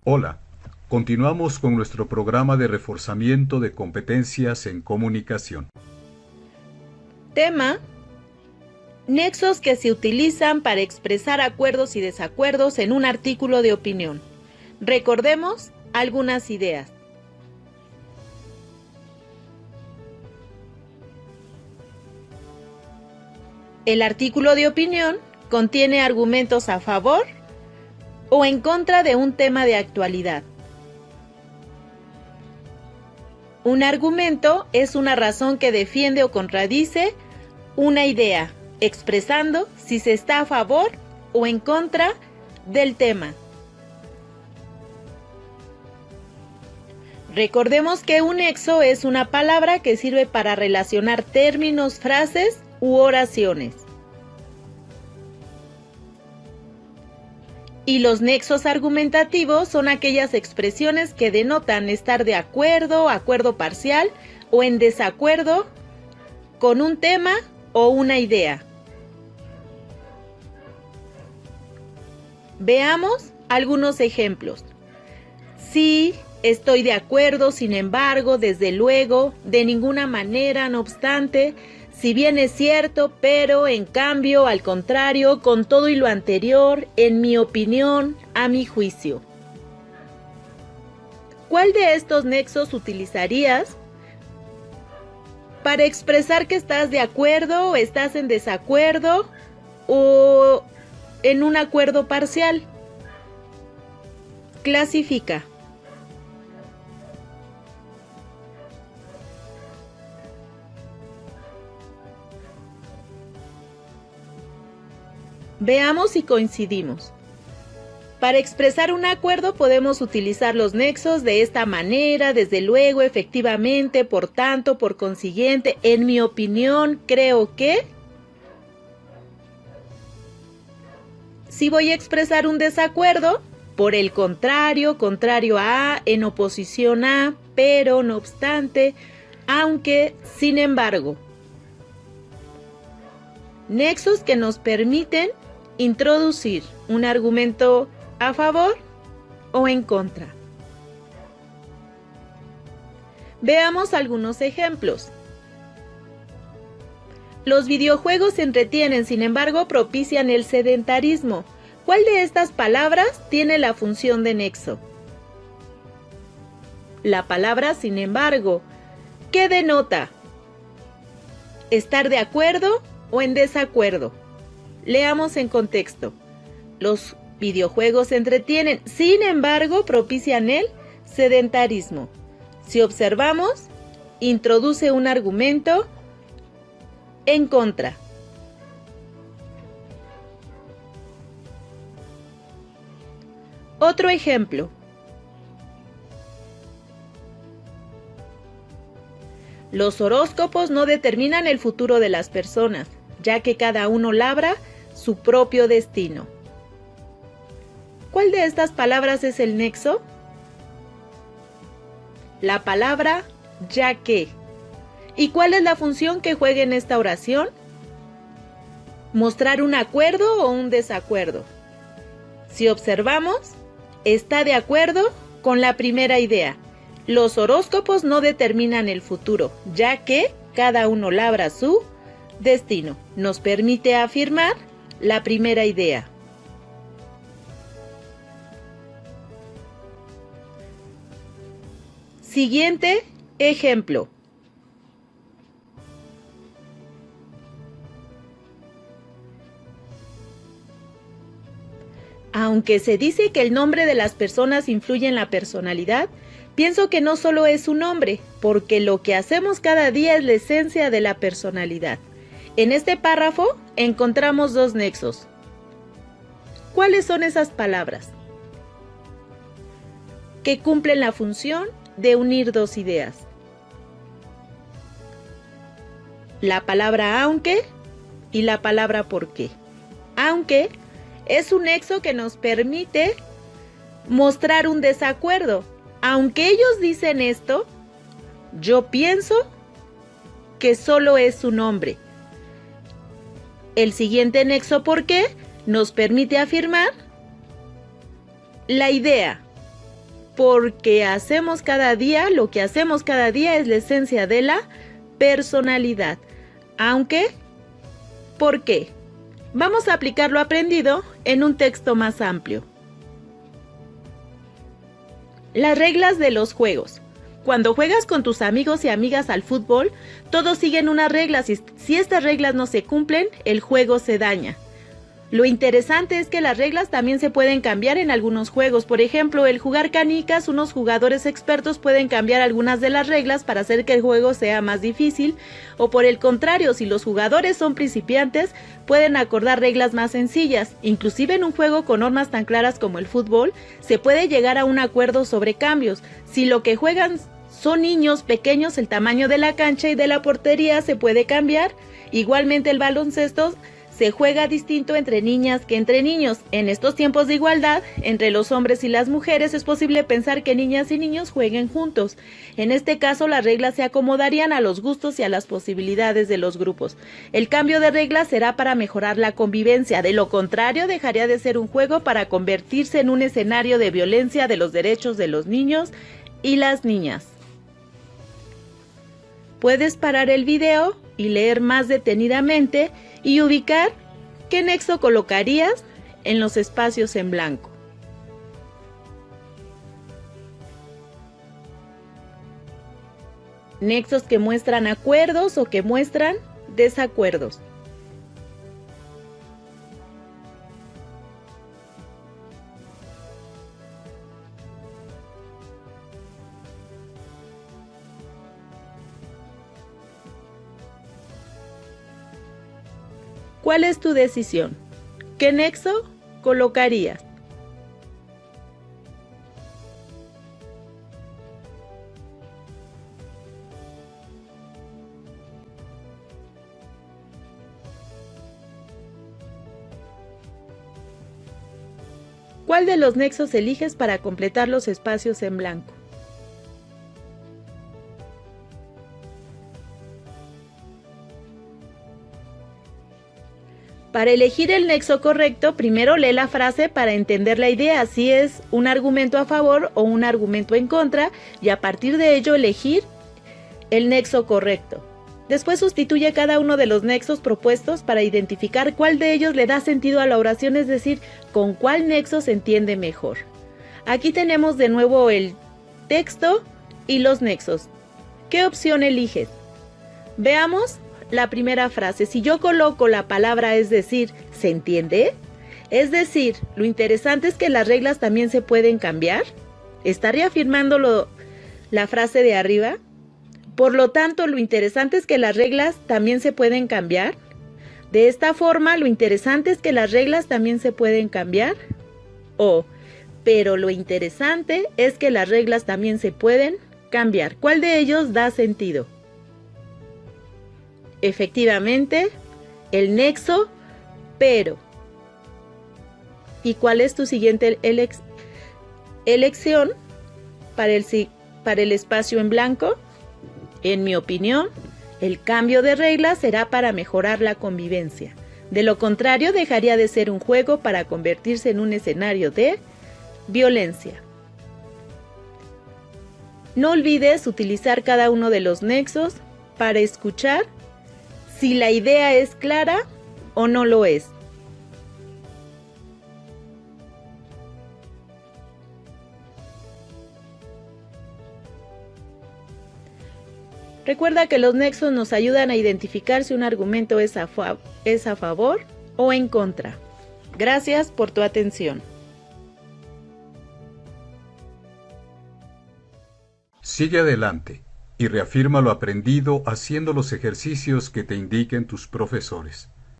Hola, continuamos con nuestro programa de reforzamiento de competencias en comunicación. Tema: nexos que se utilizan para expresar acuerdos y desacuerdos en un artículo de opinión. Recordemos algunas ideas. El artículo de opinión contiene argumentos a favor o en contra de un tema de actualidad. Un argumento es una razón que defiende o contradice una idea, expresando si se está a favor o en contra del tema. Recordemos que un nexo es una palabra que sirve para relacionar términos, frases u oraciones. Y los nexos argumentativos son aquellas expresiones que denotan estar de acuerdo, acuerdo parcial o en desacuerdo con un tema o una idea. Veamos algunos ejemplos. Sí, estoy de acuerdo, sin embargo, desde luego, de ninguna manera, no obstante, si bien es cierto, pero en cambio, al contrario, con todo y lo anterior, en mi opinión, a mi juicio. ¿Cuál de estos nexos utilizarías para expresar que estás de acuerdo o estás en desacuerdo o en un acuerdo parcial? Clasifica. Veamos si coincidimos. Para expresar un acuerdo podemos utilizar los nexos de esta manera: desde luego, efectivamente, por tanto, por consiguiente, en mi opinión, creo que. Si voy a expresar un desacuerdo, por el contrario, contrario a, en oposición a, pero, no obstante, aunque, sin embargo. Nexos que nos permiten introducir un argumento a favor o en contra. Veamos algunos ejemplos. Los videojuegos entretienen, sin embargo, propician el sedentarismo. ¿Cuál de estas palabras tiene la función de nexo? La palabra sin embargo. ¿Qué denota? ¿Estar de acuerdo o en desacuerdo? Leamos en contexto. Los videojuegos entretienen, sin embargo, propician el sedentarismo. Si observamos, introduce un argumento en contra. Otro ejemplo. Los horóscopos no determinan el futuro de las personas, ya que cada uno labra su propio destino. ¿Cuál de estas palabras es el nexo? La palabra ya que. ¿Y cuál es la función que juega en esta oración? ¿Mostrar un acuerdo o un desacuerdo? Si observamos, está de acuerdo con la primera idea. Los horóscopos no determinan el futuro, ya que cada uno labra su destino. Nos permite afirmar la primera idea. Siguiente ejemplo. Aunque se dice que el nombre de las personas influye en la personalidad, pienso que no solo es un nombre, porque lo que hacemos cada día es la esencia de la personalidad. En este párrafo encontramos dos nexos. ¿Cuáles son esas palabras? Que cumplen la función de unir dos ideas. La palabra aunque y la palabra por qué. Aunque es un nexo que nos permite mostrar un desacuerdo. Aunque ellos dicen esto, yo pienso que solo es un hombre. El siguiente nexo ¿por qué? Nos permite afirmar la idea. porque hacemos cada día, lo que hacemos cada día es la esencia de la personalidad. Aunque, ¿por qué? Vamos a aplicar lo aprendido en un texto más amplio. Las reglas de los juegos. Cuando juegas con tus amigos y amigas al fútbol, todos siguen unas reglas y si estas reglas no se cumplen, el juego se daña. Lo interesante es que las reglas también se pueden cambiar en algunos juegos. Por ejemplo, el jugar canicas, unos jugadores expertos pueden cambiar algunas de las reglas para hacer que el juego sea más difícil. O por el contrario, si los jugadores son principiantes, pueden acordar reglas más sencillas. Inclusive en un juego con normas tan claras como el fútbol, se puede llegar a un acuerdo sobre cambios. Si lo que juegan son niños pequeños, el tamaño de la cancha y de la portería se puede cambiar. Igualmente el baloncesto se juega distinto entre niñas que entre niños. En estos tiempos de igualdad entre los hombres y las mujeres es posible pensar que niñas y niños jueguen juntos. En este caso las reglas se acomodarían a los gustos y a las posibilidades de los grupos. El cambio de reglas será para mejorar la convivencia. De lo contrario, dejaría de ser un juego para convertirse en un escenario de violencia de los derechos de los niños y las niñas. Puedes parar el video y leer más detenidamente y ubicar qué nexo colocarías en los espacios en blanco. Nexos que muestran acuerdos o que muestran desacuerdos. ¿Cuál es tu decisión? ¿Qué nexo colocarías? ¿Cuál de los nexos eliges para completar los espacios en blanco? Para elegir el nexo correcto, primero lee la frase para entender la idea, si es un argumento a favor o un argumento en contra, y a partir de ello elegir el nexo correcto. Después sustituye cada uno de los nexos propuestos para identificar cuál de ellos le da sentido a la oración, es decir, con cuál nexo se entiende mejor. Aquí tenemos de nuevo el texto y los nexos. ¿Qué opción eliges? Veamos la primera frase. Si yo coloco la palabra es decir, ¿se entiende? Es decir, lo interesante es que las reglas también se pueden cambiar. ¿Está reafirmando la frase de arriba? Por lo tanto, lo interesante es que las reglas también se pueden cambiar. De esta forma, lo interesante es que las reglas también se pueden cambiar. Pero lo interesante es que las reglas también se pueden cambiar. ¿Cuál de ellos da sentido? Efectivamente, el nexo, pero. ¿Y cuál es tu siguiente elección para el espacio en blanco? En mi opinión, el cambio de reglas será para mejorar la convivencia. De lo contrario, dejaría de ser un juego para convertirse en un escenario de violencia. No olvides utilizar cada uno de los nexos para escuchar si la idea es clara o no lo es. Recuerda que los nexos nos ayudan a identificar si un argumento es a favor o en contra. Gracias por tu atención. Sigue adelante y reafirma lo aprendido haciendo los ejercicios que te indiquen tus profesores.